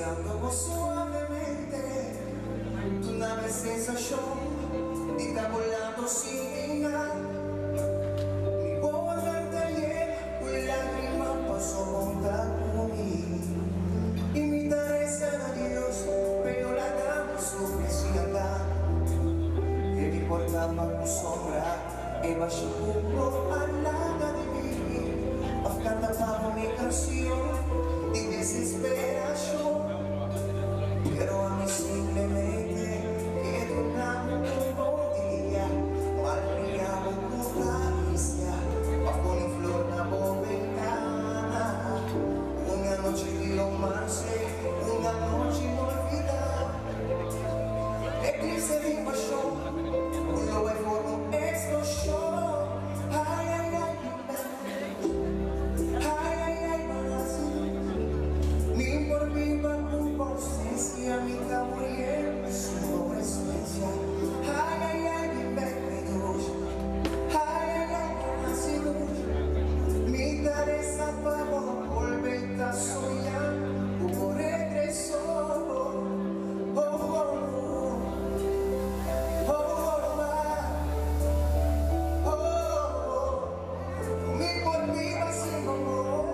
acariciándome suavemente. Tu nave sensación, dita volando sin final. Mi voz al taller, una lágrima pasó junto a mí. Imitaré a Dios, pero la dama su preciosidad. E mi portava con sombra, e baixo cupo al lado de mí. Cantaba mi canción de desesperación, pero a mí simplemente quedó un día, mal brillaba tu caricia, bajo una flor na ventana. Una noche de romance, una noche inolvidable. Eclipse de pasión, un lobo en forma explosión. Mi está muriendo su presencia. Ay, ay, ay, mi luz. Ay, ay, ay, así luz. Mi cabeza para volver a soñar. Como regreso. Oh, oh, oh. Oh, oh, oh, oh. Mi por mí va sin amor.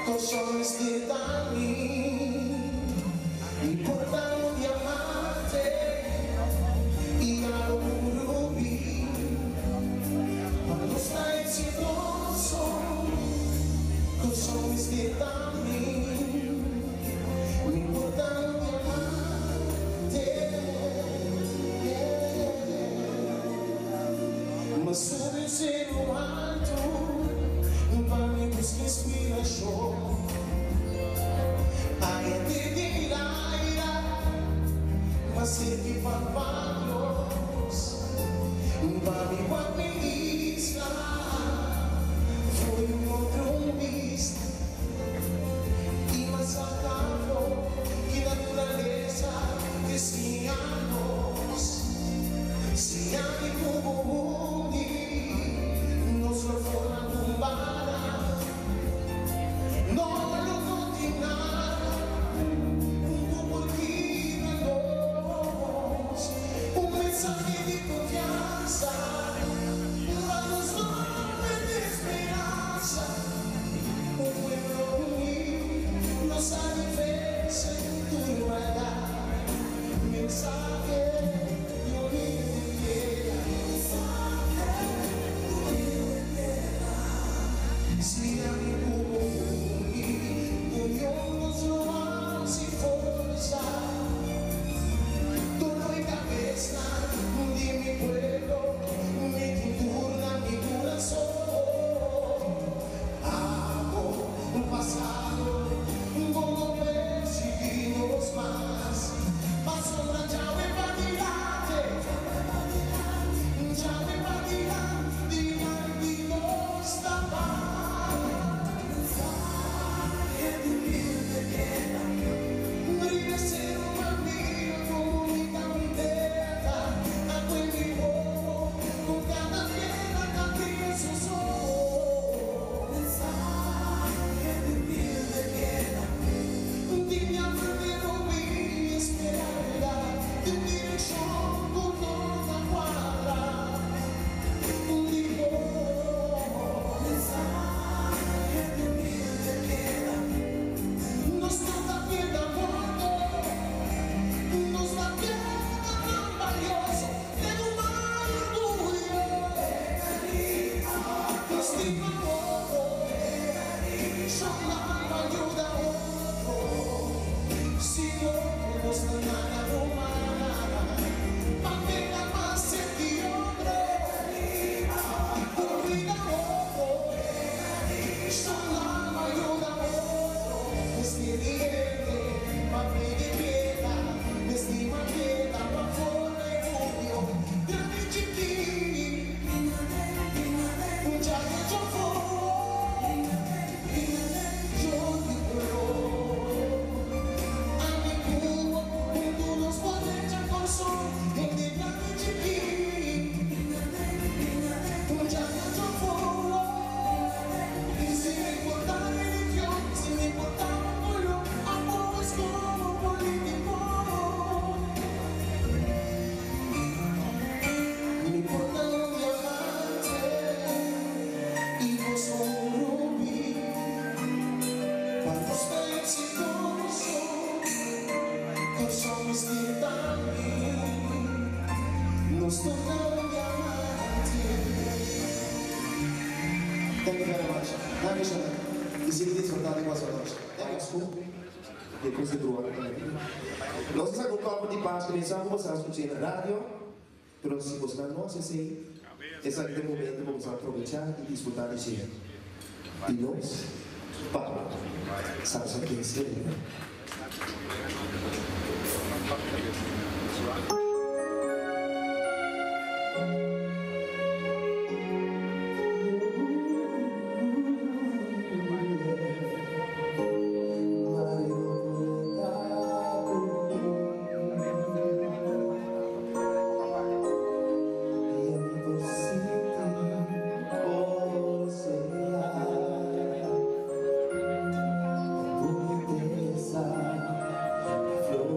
Cosas de Dani, importando diamante y a lo rubí. Cuando está exitoso, cosas de Dani, importando diamante. Mas sube ser o alto, para mí busca inspiración. Masih di papalos, babi wag may isla, fue un otro mista, y más acabo que naturaleza decíamos, si hay como un nos lo forma tumbada, no lo continuar. Thank you very much. Dankeschön. Die sind nicht von Tani was anders. Danke. Depois de doar também. Nós estamos com de paz, começamos a escutar na rádio, próximos na nossa sim. Esse aqui é o momento vamos aproveitar e disfrutar de si. E nós, Pablo, sabes o que é ser? Flor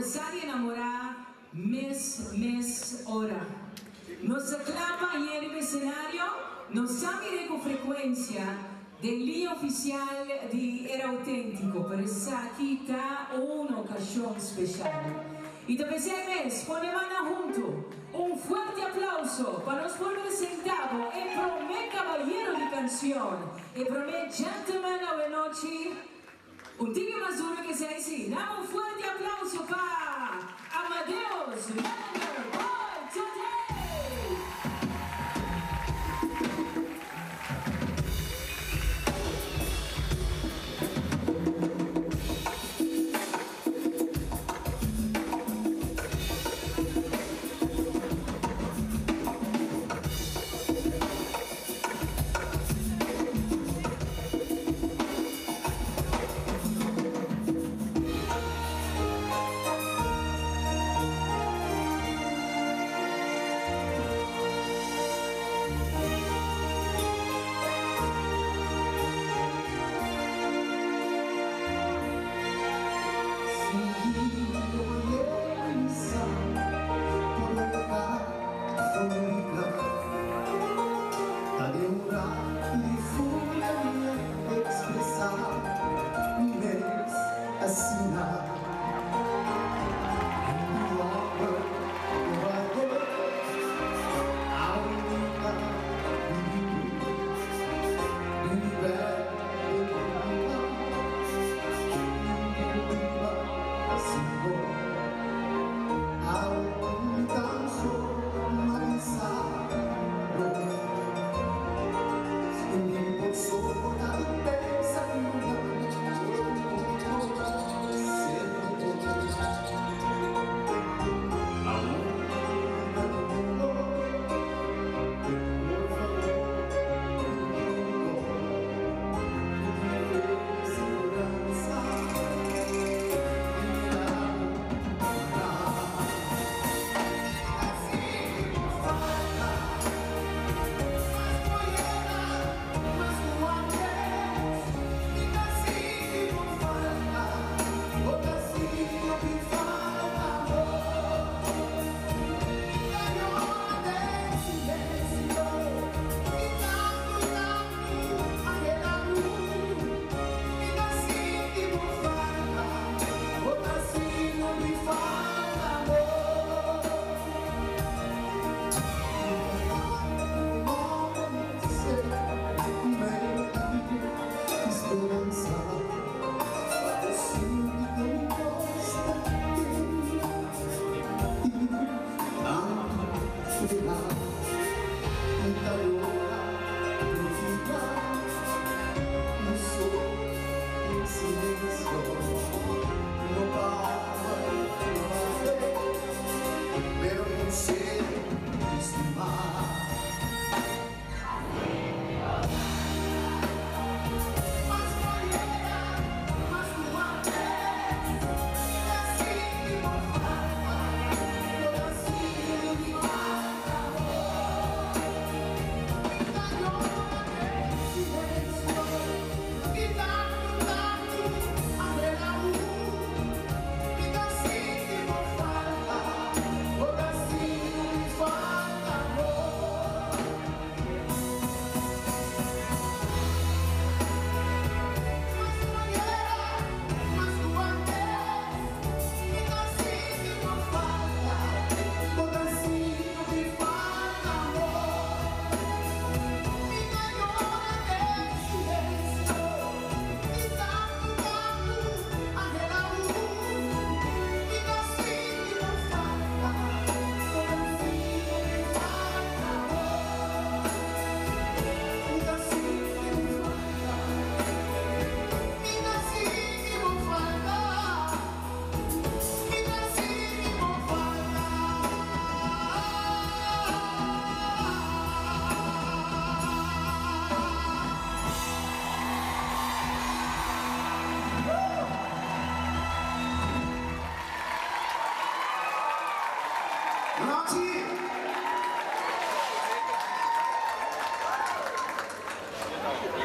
começar a namorar mês, hora. Nos aclama aí no cenário, nos sabe com frequência da linha oficial de Era Autêntico, por isso aqui está uma ocasião especial. E também mês, ponemos junto forte aplauso para nos representado e para o meu caballero de canção e para o meu gentleman da noite. Tigre mais duro que se assim. Dá forte aplauso para Amadeus Lander Boy Today!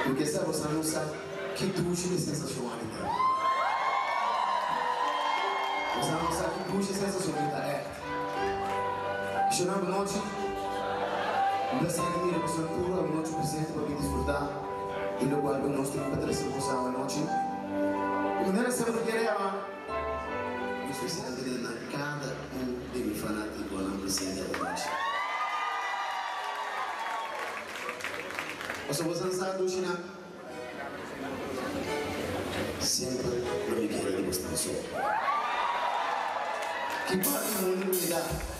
Perché sta mostrando che tu ci sei sensacionalità. Estamos aqui com muita sensação de estar chorando noite. Um prazer de ir a pessoa pura, uma noite presente para desfrutar e lo qual nós temos para trazer a noite. De maneira sempre que era Presidente de cada um de mis fanáticos no presente de noche. O sea, vos han sabido, China, siempre lo que quiere que vos solo. Que parte de una unidad.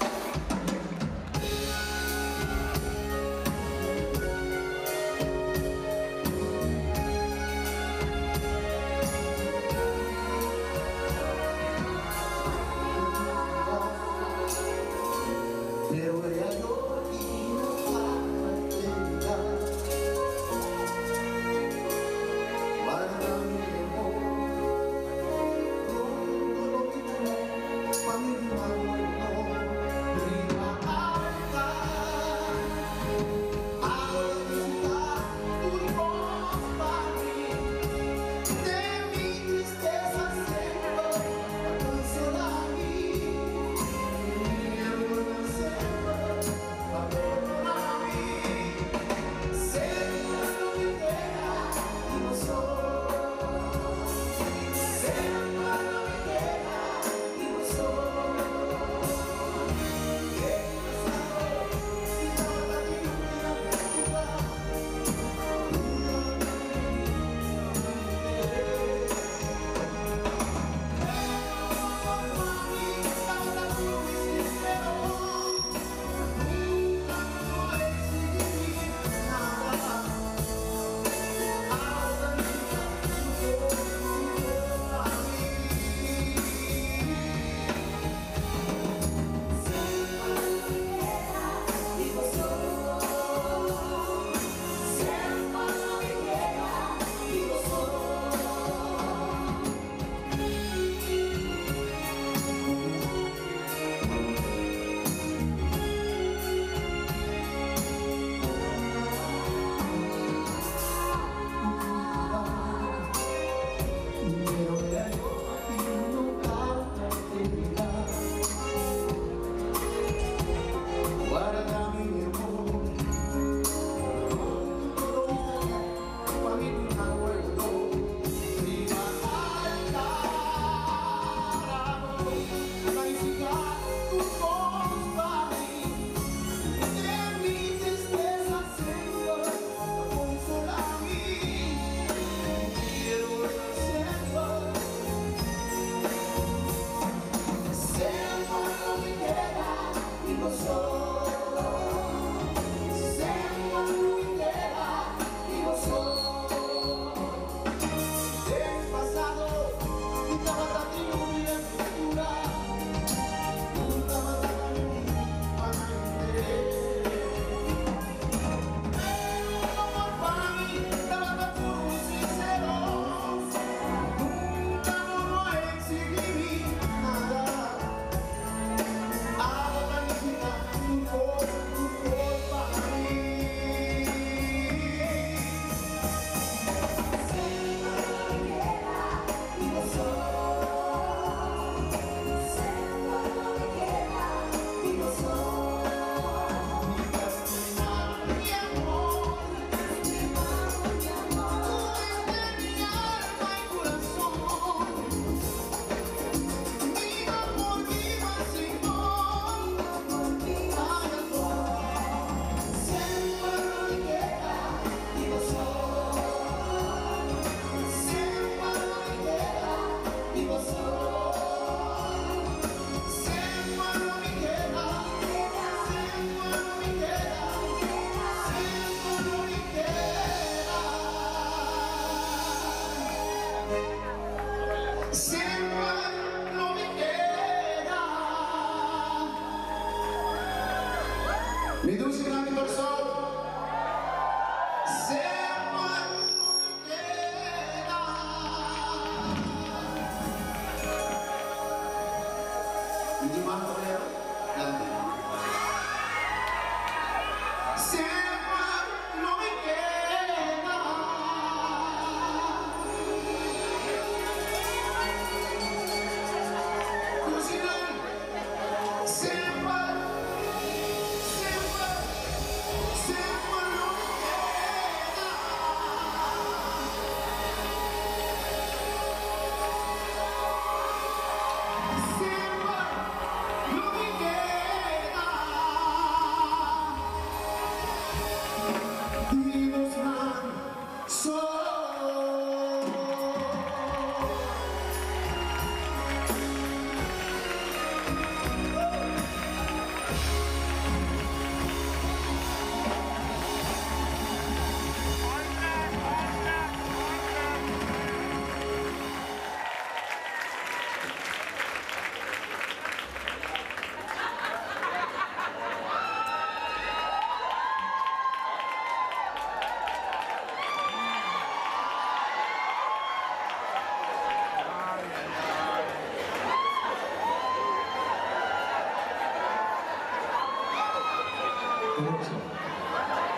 Mi dulce grande corazón,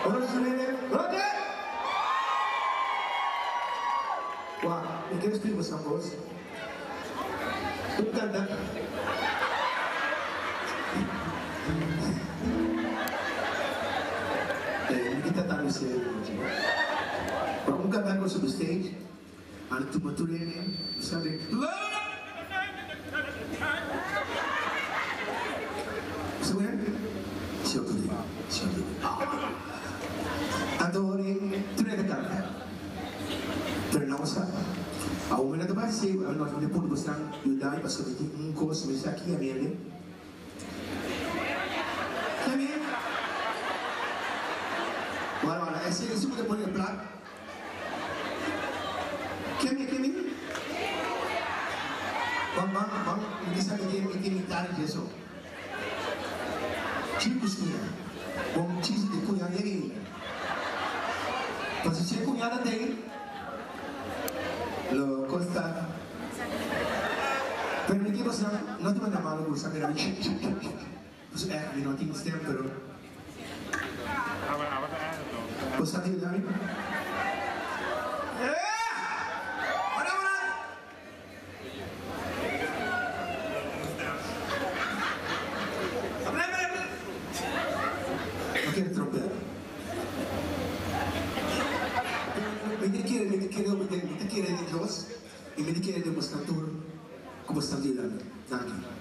Ora suonare. Roger! Wah, eu quero explicar essa voz. Tu canta. Kita tahu sih. Kamu cantar com sobre stage, aí tu maturene, sabe? Sudah? Siapa tu? Siapa tu? Adore, tu nak cantar. Ternosa. Ao momento da base, nós vamos pôr bastante ajudar para saber que coisa me aqui a minha. Kami? Wala, esse pode pôr em placa. Kami? Bang, bisa imitar Jesus. Chicos minha, bom cheese de cunhada aí. Mas se cunhada tem, lo costa. Permitimos no te manda malo por saber a mí. Pues no tengo tiempo, pero. Pues a ti, David. Quiere trompear. Me quiere de Dios y me quiere de los cantores como están diciendo. Gracias.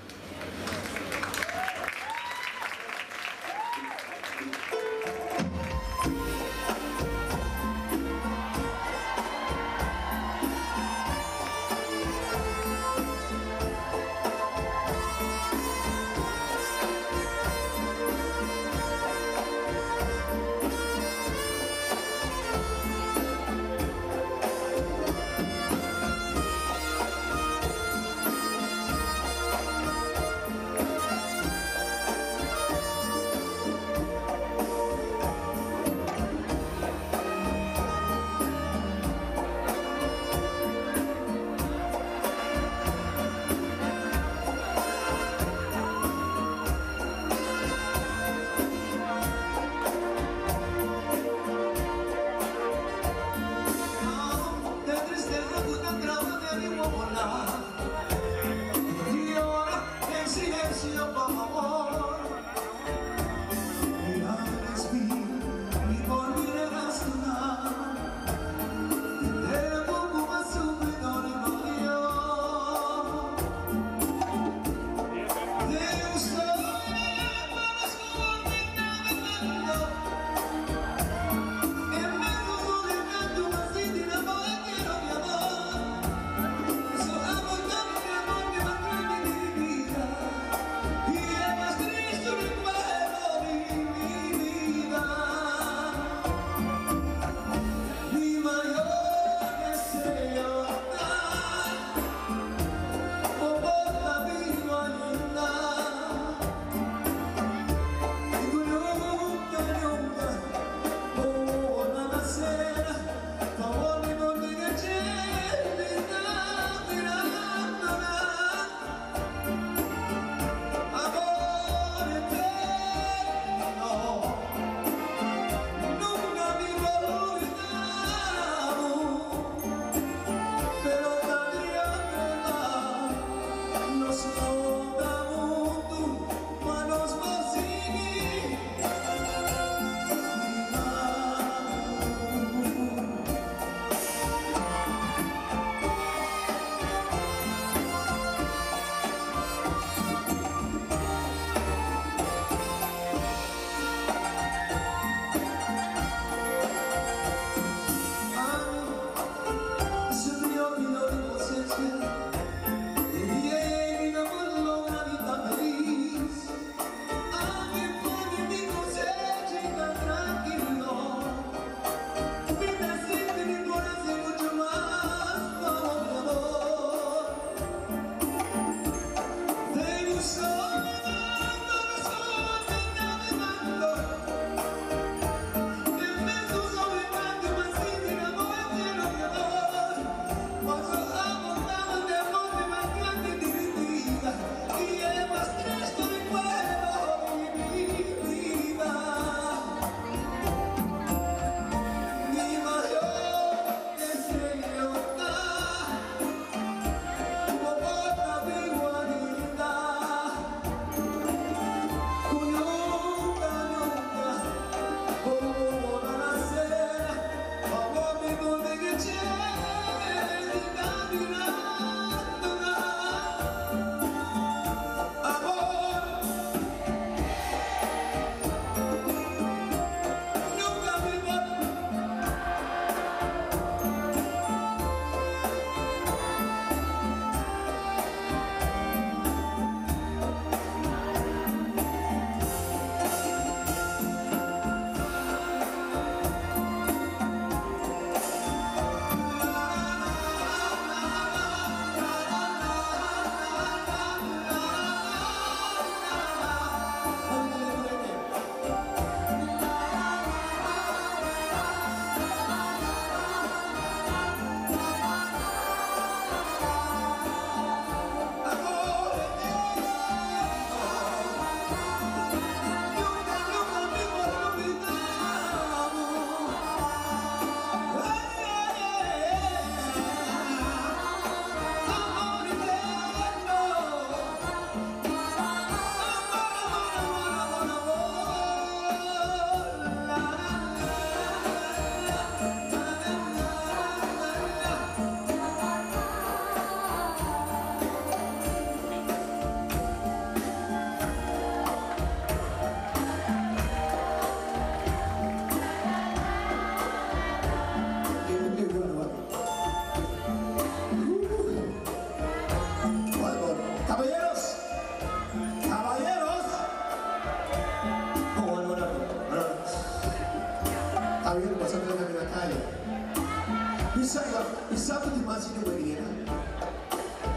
Yeah.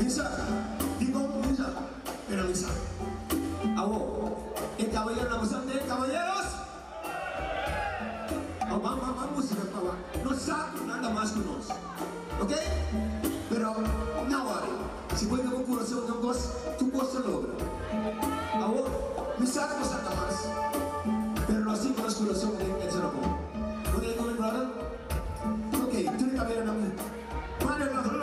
Misa, digo misa, pero misa. Awo, el caballero la musante, caballeros. Oh, vamos a acabar. No sabe nada más con nos, ¿ok? Pero no worry. Si puede un corazón de vos, tu cosa logra. Awo, misa no sabe nada más. Pero no así con los corazones de el ser humano. ¿What are you doing, brother? Okay, tú le caballero la musante. Caballeros.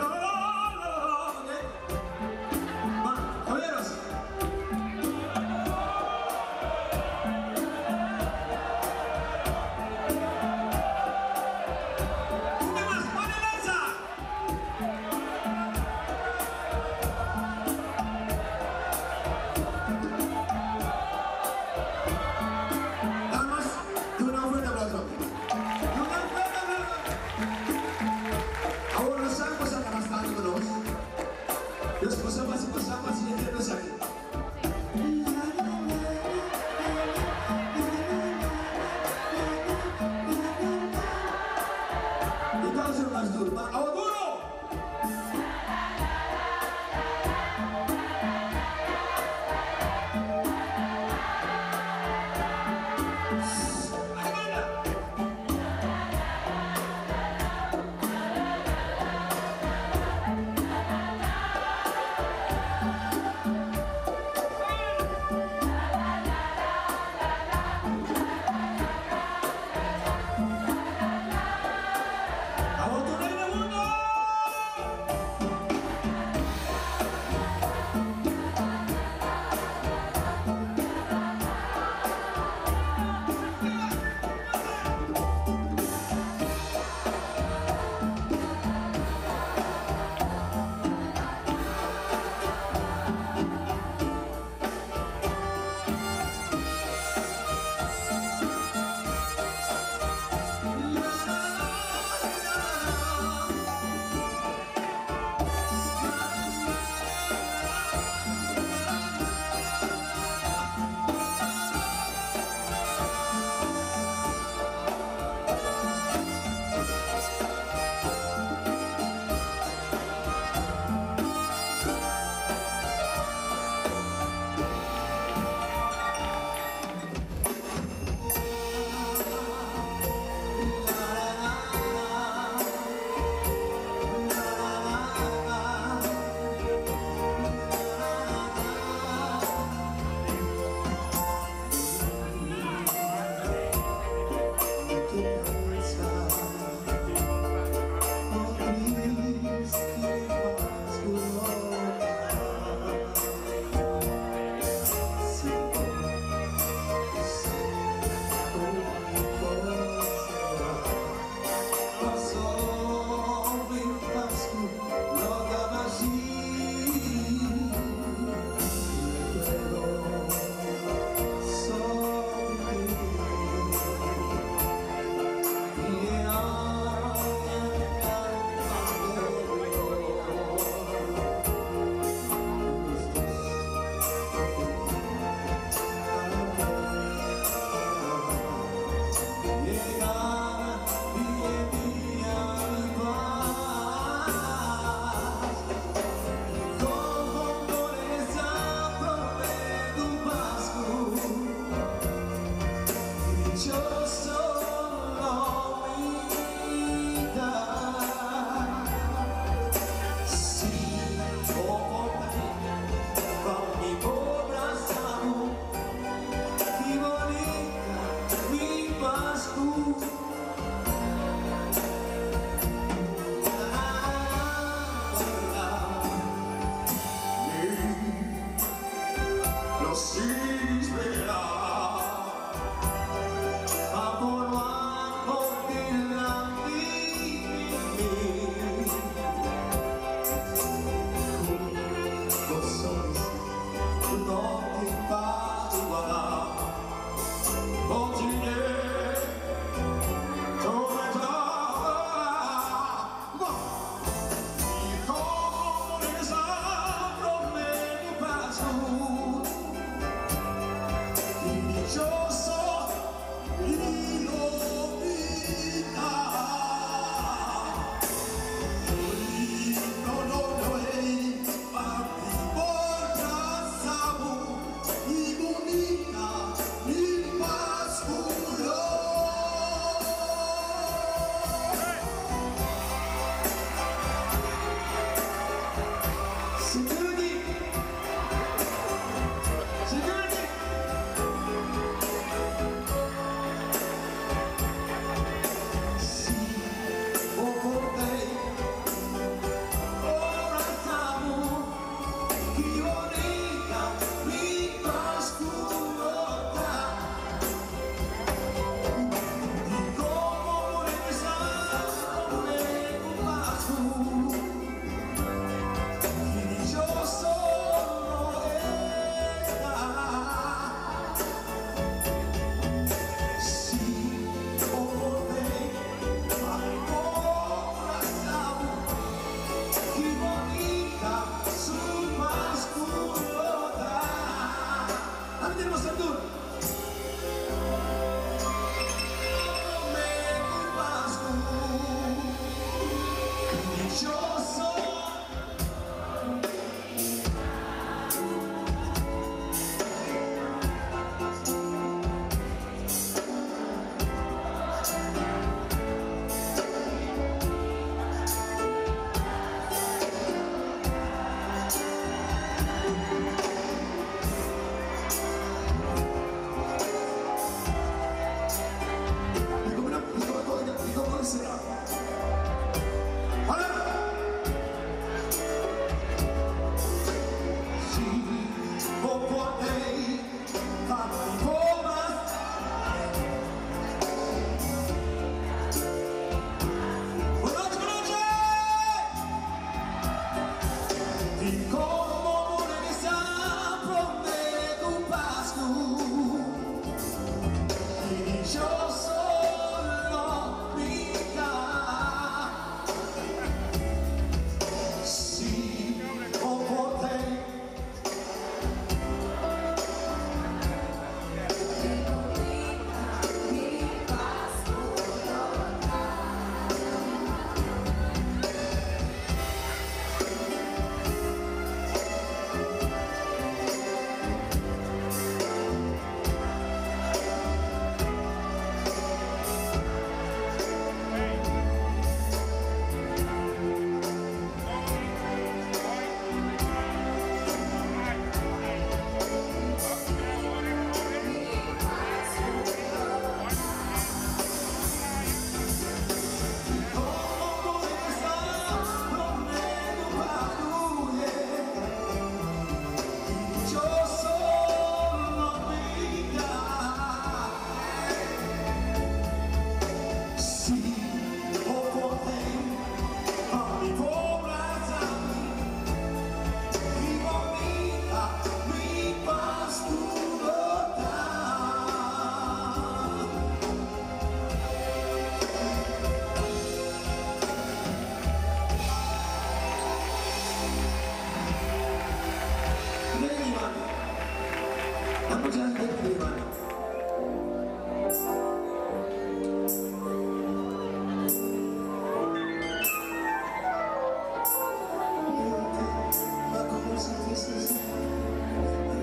mucha gente que viva.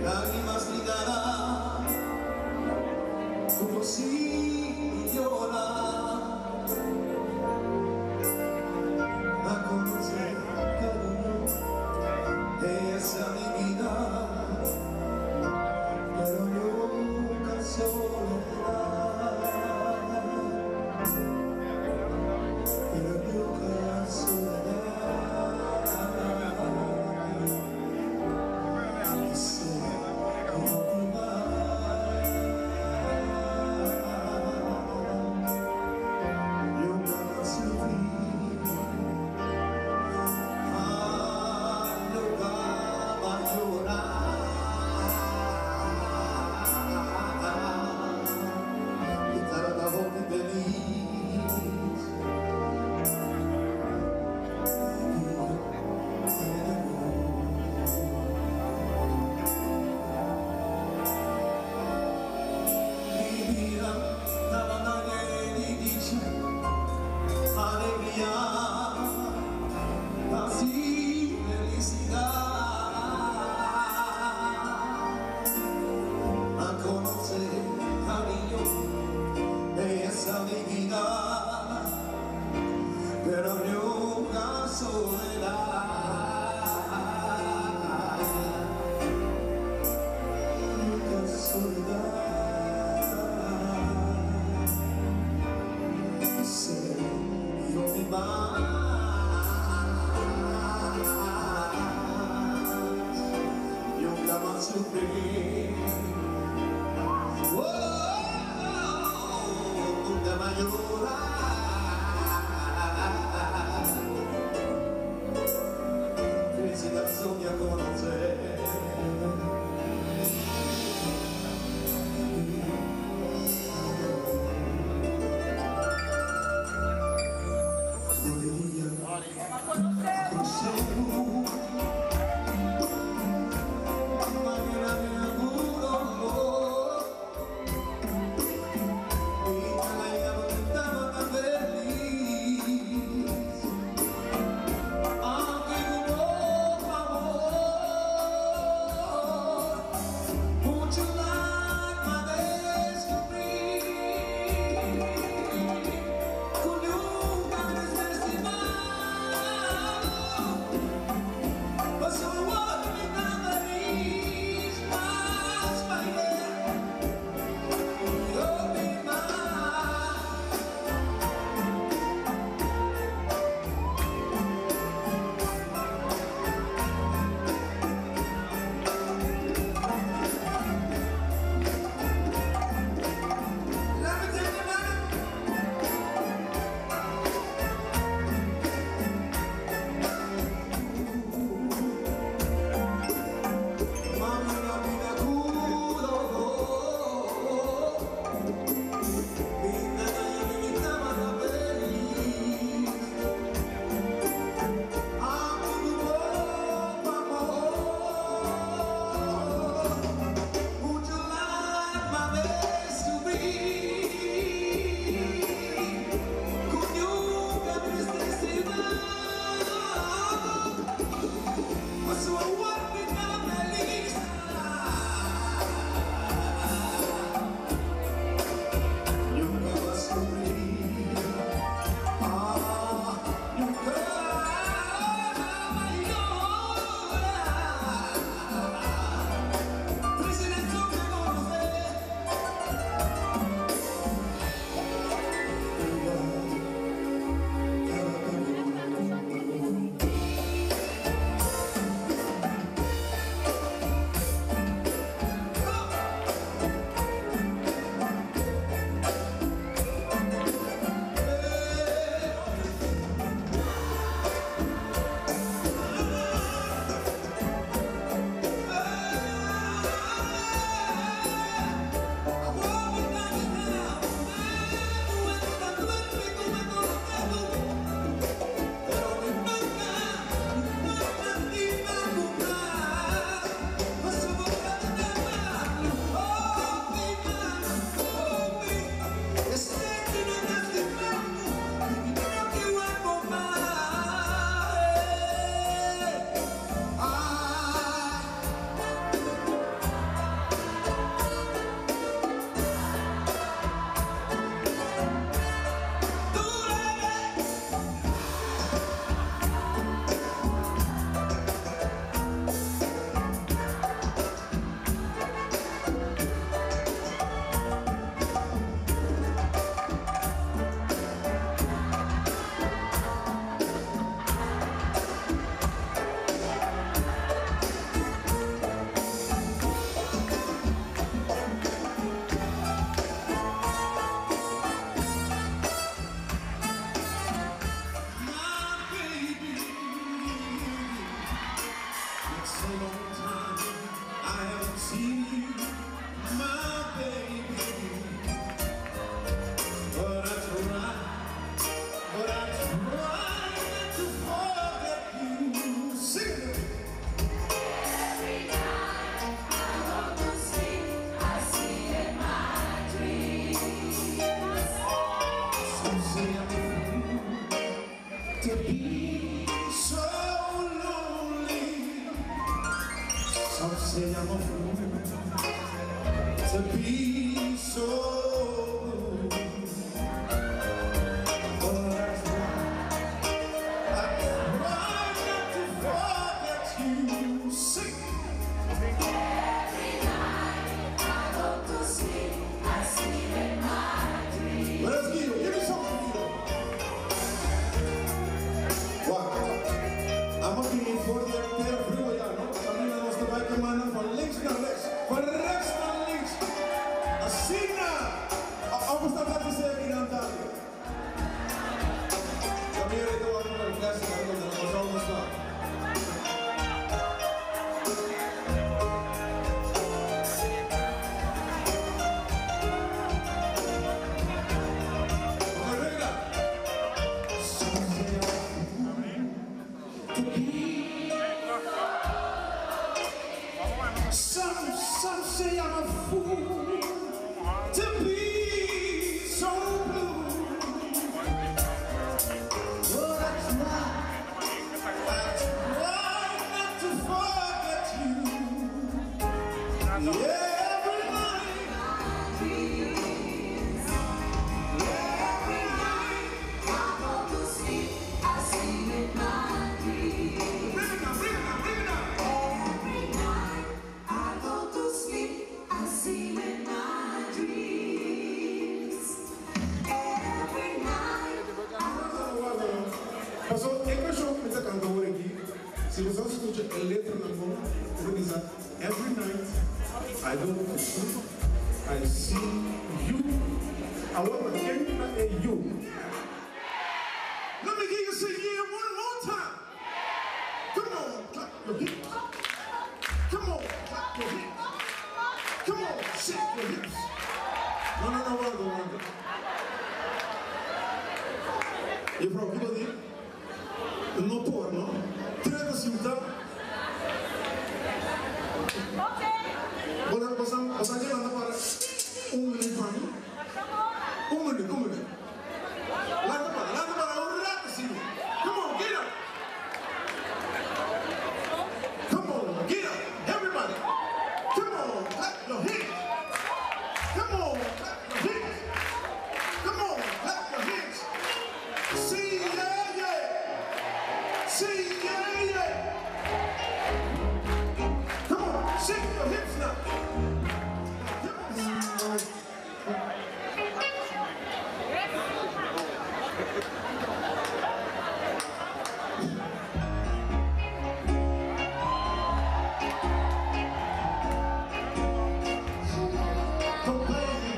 Lágrimas gritarán como si llorar a conocer cariño esa mi vida, pero yo to be so blue. But that's why I try not to forget you. Sing. Every night I go to sleep, I see in my dreams. Let's give me something. Wow. I'm looking for the terra frio, ja, no? Camina nossa bike mannen van links naar rechts, van rechts naar links. Assina! Apa está para dizer aqui na Antália? Camina aí do lado da classe, nós vamos lá. Some say I'm a fool to be so blue. But that's why I try not to forget you. Every night, Every night I go to sleep, I see in my dreams. bring it now. Every night I go to sleep, I see in my dreams. Every night Pastor, ik ben zo met de kant hoor ik hier. Ze was als je een letter naar voren. Hoe is dat? Every night I go to sleep, I see you. I want to get you. Let me hear you say yeah one more time. Come on, clap your hips. Come on, clap your hips. Come on, shake your hips. No, wonder. Je vrouw, wie wil die? No porno. Treta cinta. Você quer mandar para minuto para mim? Minuto. Landa para rato assim. Come on, get up. Come on, get up, everybody. Come on, clap your hands. Come on, clap your hands. Come on, clap your hands. See, yeah. See, yeah. Come on, shake your hips now. Don't play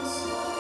Nos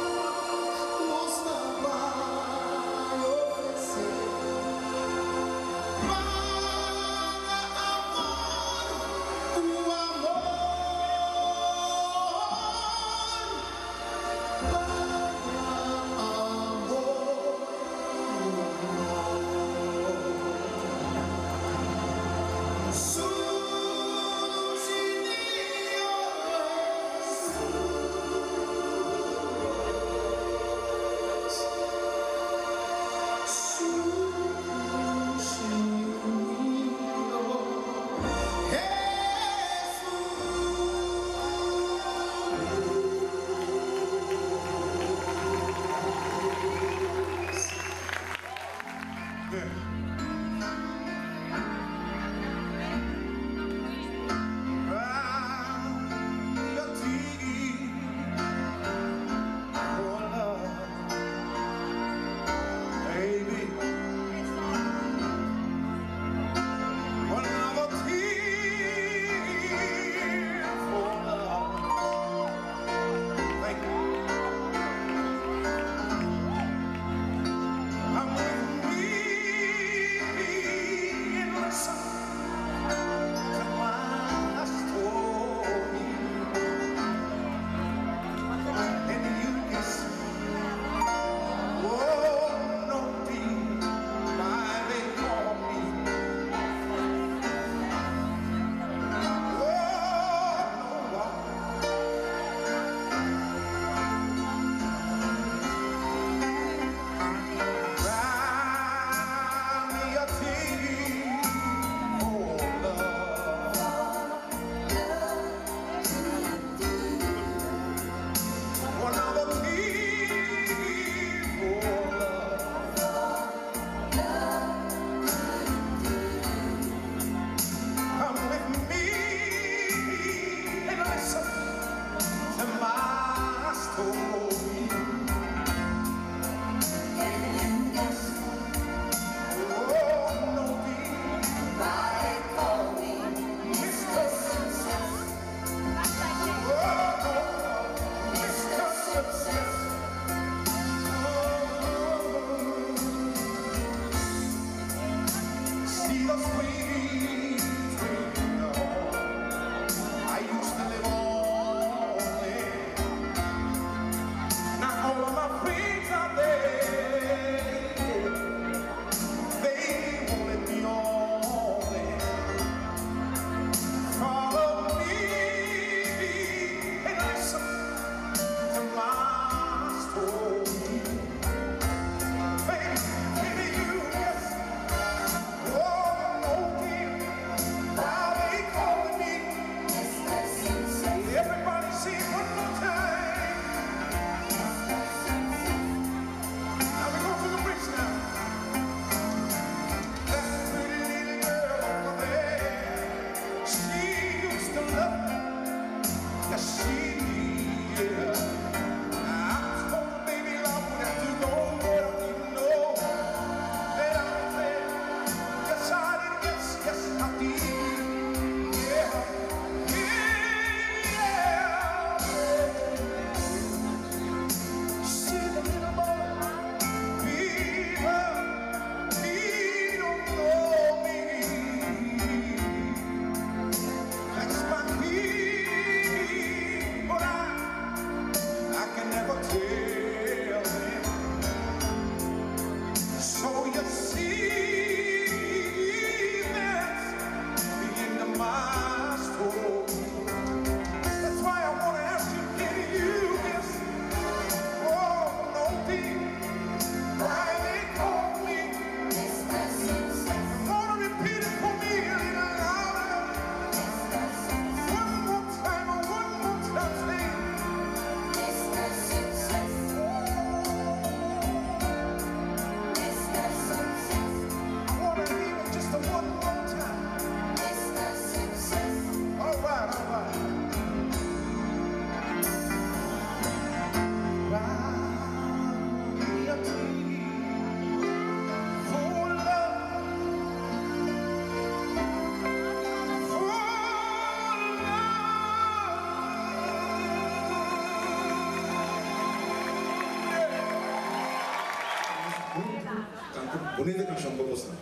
Un'altra canzone proposta.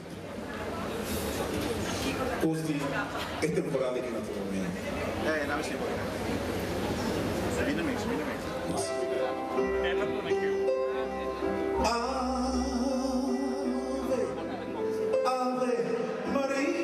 Posti e temporali che naturalmente. Non si può. Vieni mix. Ave Maria.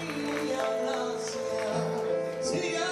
Maria, gracia, sia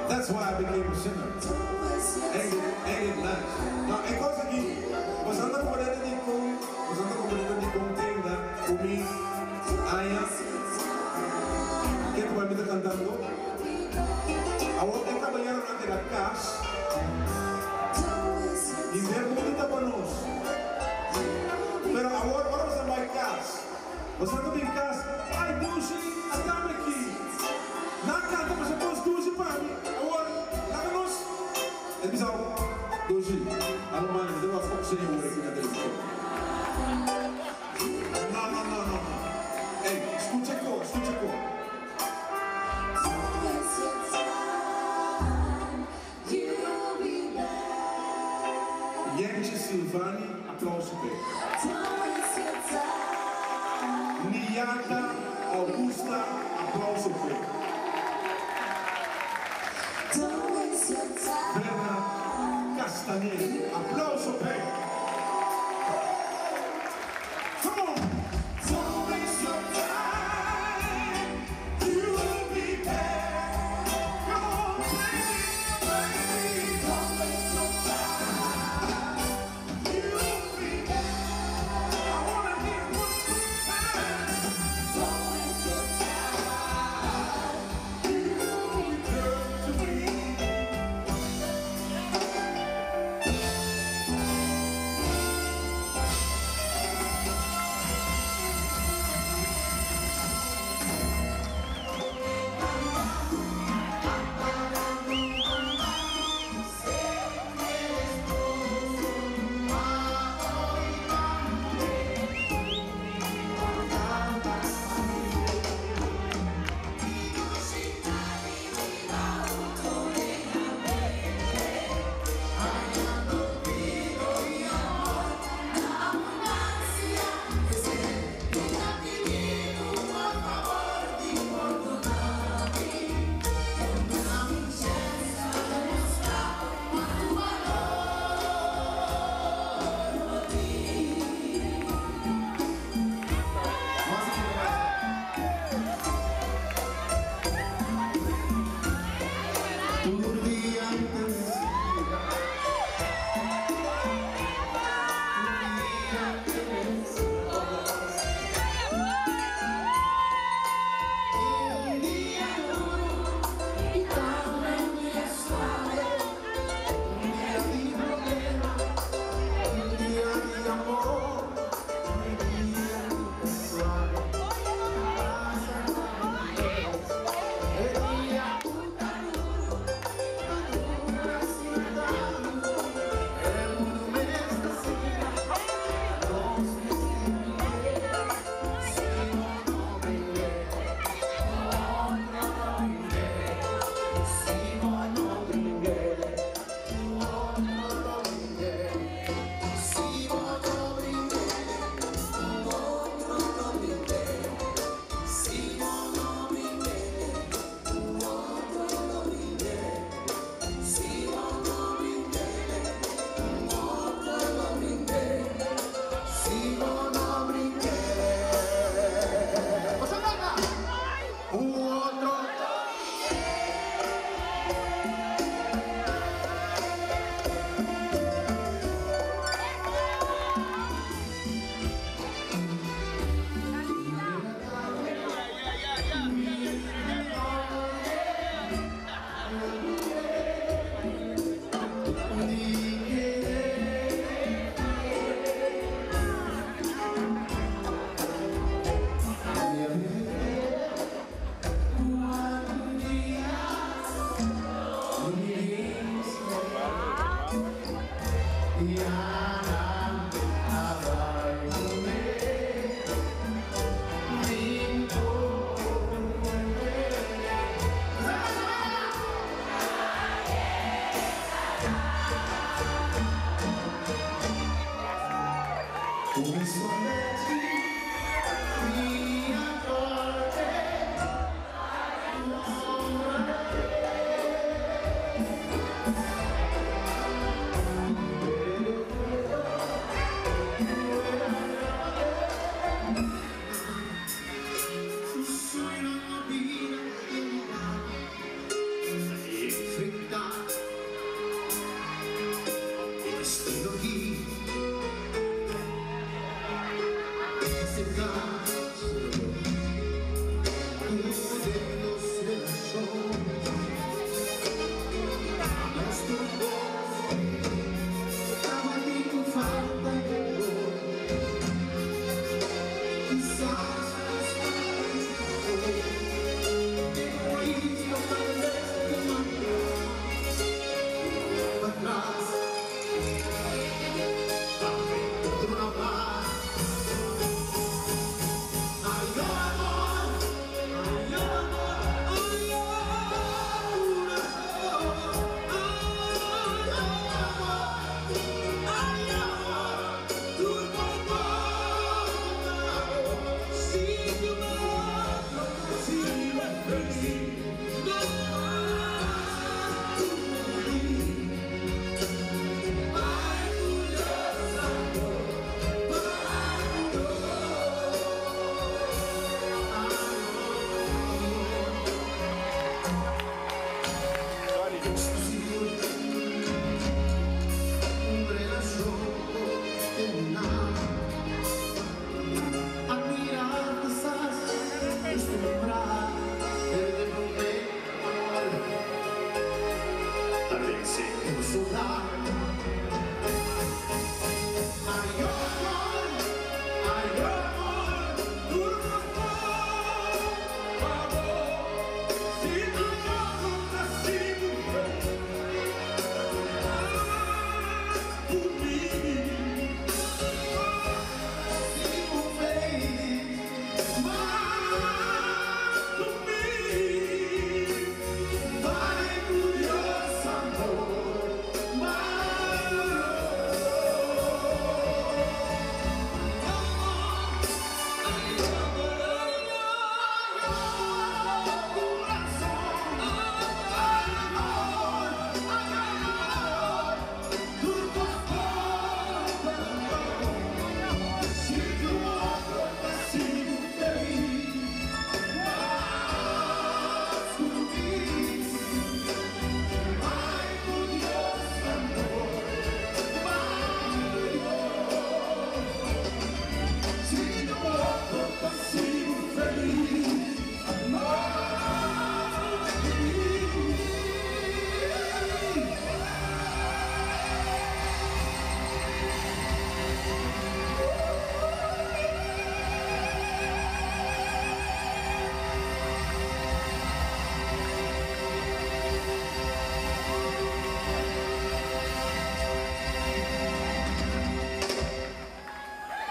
That's why I became a singer. Ain't it nice? Nou, ik was aquí, pasando por el disco tienda, comí allá, que tu me está cantando. Ahora esta mañana durante la casa, y ver bonita para nós. Pero agora vamos a my casa. Você não tem casa? Ai, Dushi, até aqui. Na casa, você pôs Dushi para mim. Agora, na nós. É bizarro. Dushi, Alemanha, deu uma foto sem ouro aqui na televisão. Não. Ei, escute aqui. Jentje Silvani, applauso per. Niata Augusta, applauso per. Berna Castanieri, applauso per. Come on! Don't waste your time, you'll be back. Come on, baby. Don't waste your time, you'll be back. I wanna hear one more time. Don't waste your time.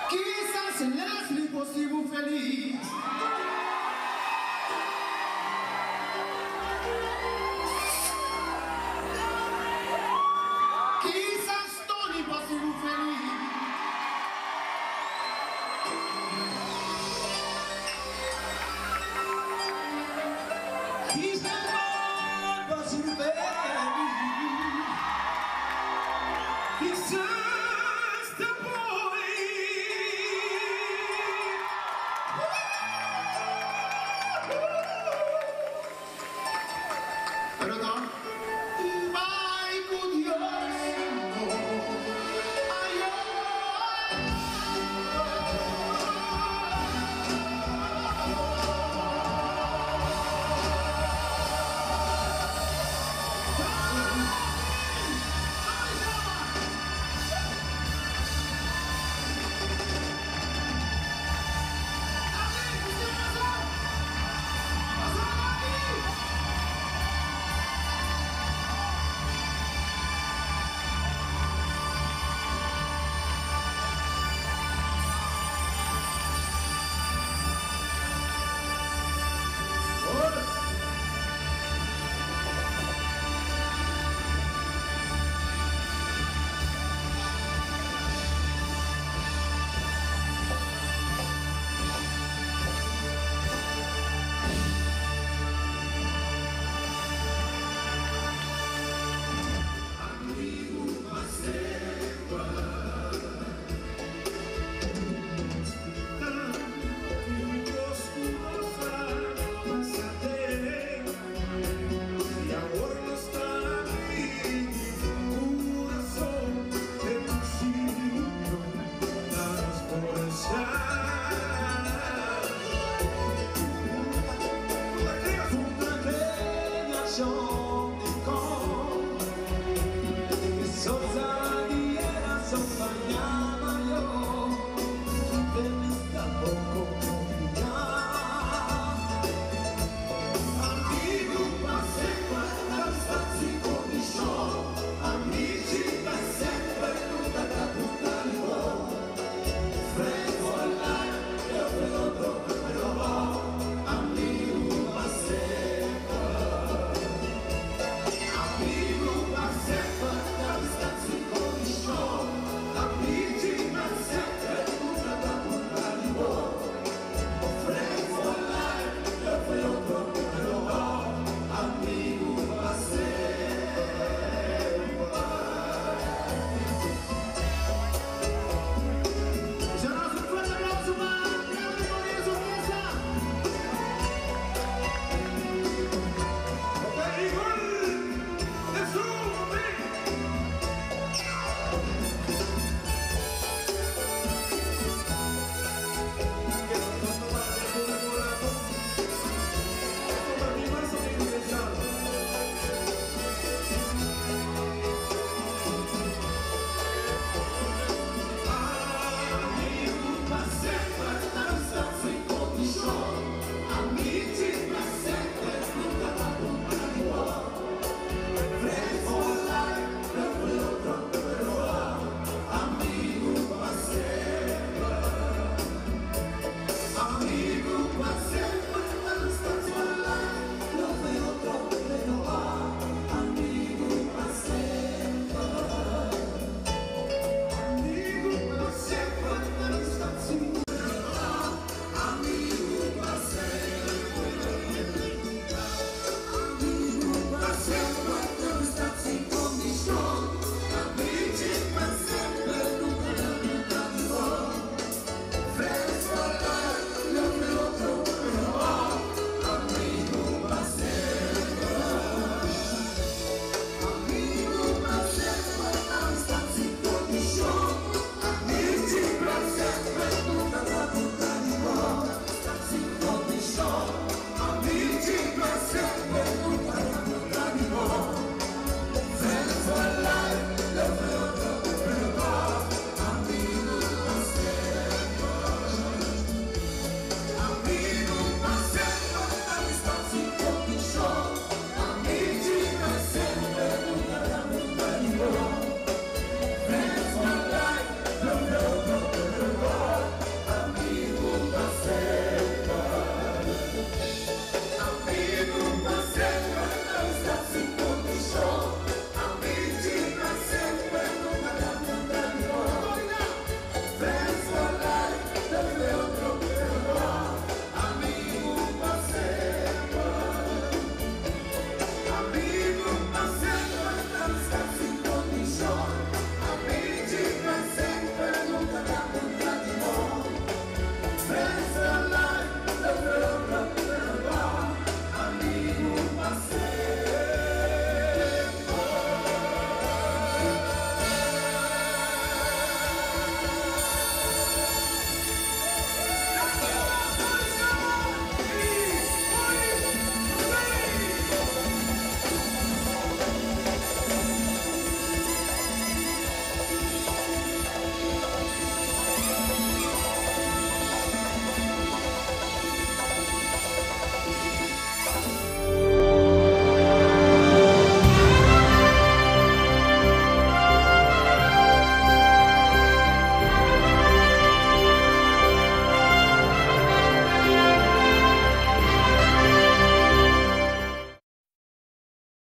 Quizás el asli possível feliz.